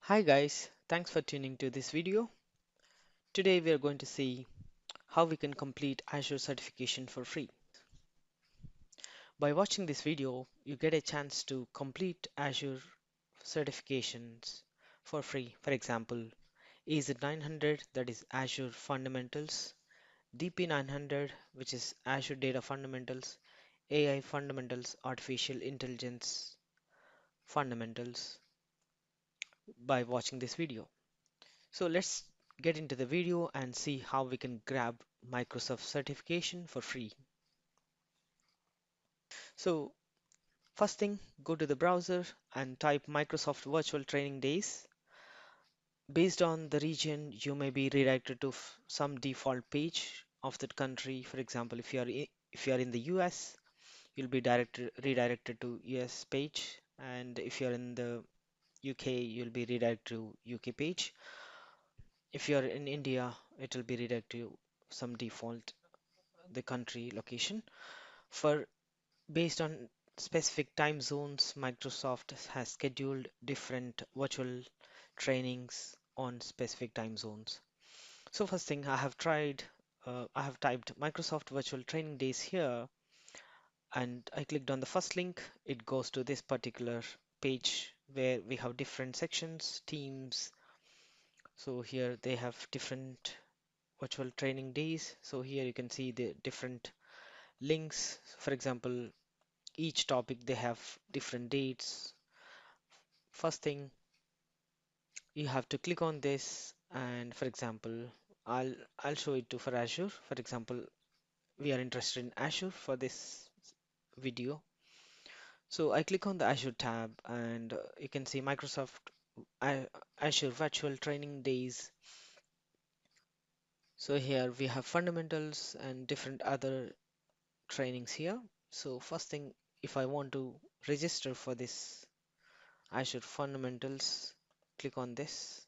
Hi guys, thanks for tuning to this video. Today we are going to see how we can complete Azure certification for free. By watching this video, you get a chance to complete Azure certifications for free. For example, AZ-900, that is Azure Fundamentals, DP-900, which is Azure Data Fundamentals, AI Fundamentals, Artificial Intelligence Fundamentals by watching this video. So let's get into the video and see how we can grab Microsoft certification for free. So first thing, go to the browser and type Microsoft Virtual Training Days. Based on the region, you may be redirected to some default page of that country. For example, if you are in the US, you'll be redirected to US page, and if you're in the UK, you'll be redirected to UK page. If you're in India, it will be redirected to some default the country location. For based on specific time zones, Microsoft has scheduled different virtual trainings on specific time zones. So first thing I have typed Microsoft Virtual Training Days here, and I clicked on the first link. It goes to this particular page where we have different sections, teams. So here they have different virtual training days. So here you can see the different links. For example, each topic they have different dates. First thing, you have to click on this, and for example, I'll show it to for Azure. For example, we are interested in Azure for this video. So I click on the Azure tab, and you can see Microsoft Azure Virtual Training Days. So here we have fundamentals and different other trainings here. So first thing, if I want to register for this Azure fundamentals, click on this.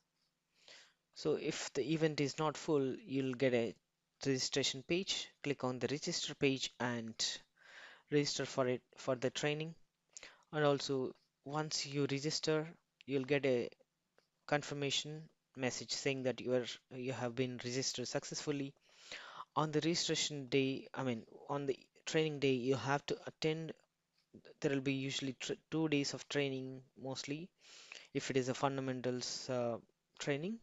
So if the event is not full, you'll get a registration page. Click on the register page and register for it for the training. And also, once you register, you'll get a confirmation message saying that you have been registered successfully. On the registration day, on the training day, you have to attend. There will be usually 2 days of training mostly if it is a fundamentals training.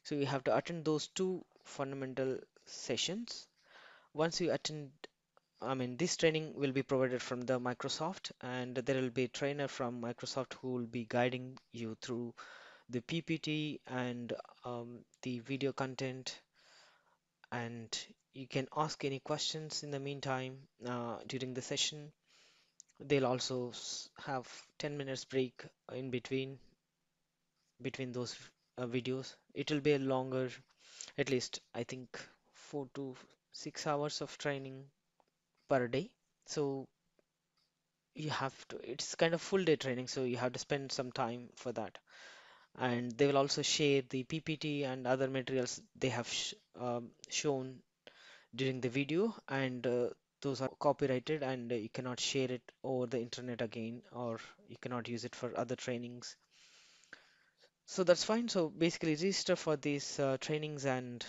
So you have to attend those two fundamental sessions. Once you attend, this training will be provided from the Microsoft, and there will be a trainer from Microsoft who will be guiding you through the PPT and the video content, and you can ask any questions in the meantime during the session. They'll also have 10 minutes break in between those videos. It will be a longer, at least I think 4 to 6 hours of training per day. So you have to, it's kind of full day training, so you have to spend some time for that. And they will also share the PPT and other materials they have shown during the video, and those are copyrighted, and you cannot share it over the internet again, or you cannot use it for other trainings. So that's fine. So basically, register for these trainings and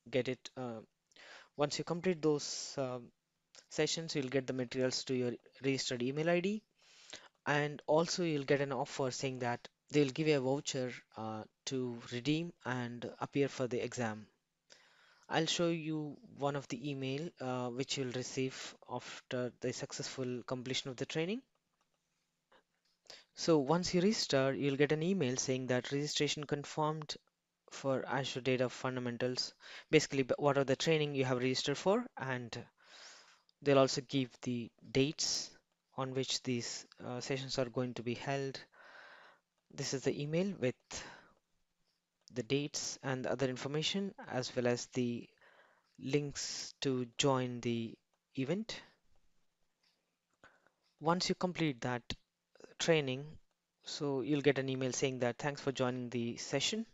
get it. Once you complete those sessions, you'll get the materials to your registered email ID, and also you'll get an offer saying that they'll give you a voucher to redeem and appear for the exam. I'll show you one of the email which you'll receive after the successful completion of the training. So once you register, you'll get an email saying that registration confirmed for Azure Data Fundamentals. Basically, what are the training you have registered for, and they'll also give the dates on which these sessions are going to be held. This is the email with the dates and the other information, as well as the links to join the event. Once you complete that training, so you'll get an email saying that thanks for joining the session.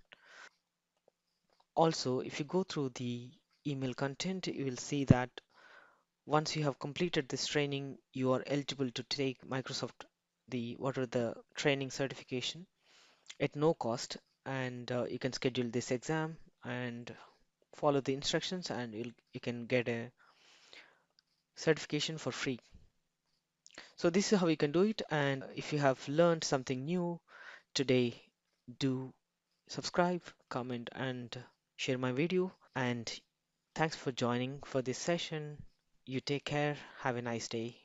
Also, if you go through the email content, you will see that once you have completed this training, you are eligible to take Microsoft the what are the training certification. at no cost, and you can schedule this exam and follow the instructions, and you can get a certification for free. So this is how you can do it. And if you have learned something new today, do subscribe, comment, and share my video. And thanks for joining for this session. You take care. Have a nice day.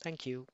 Thank you.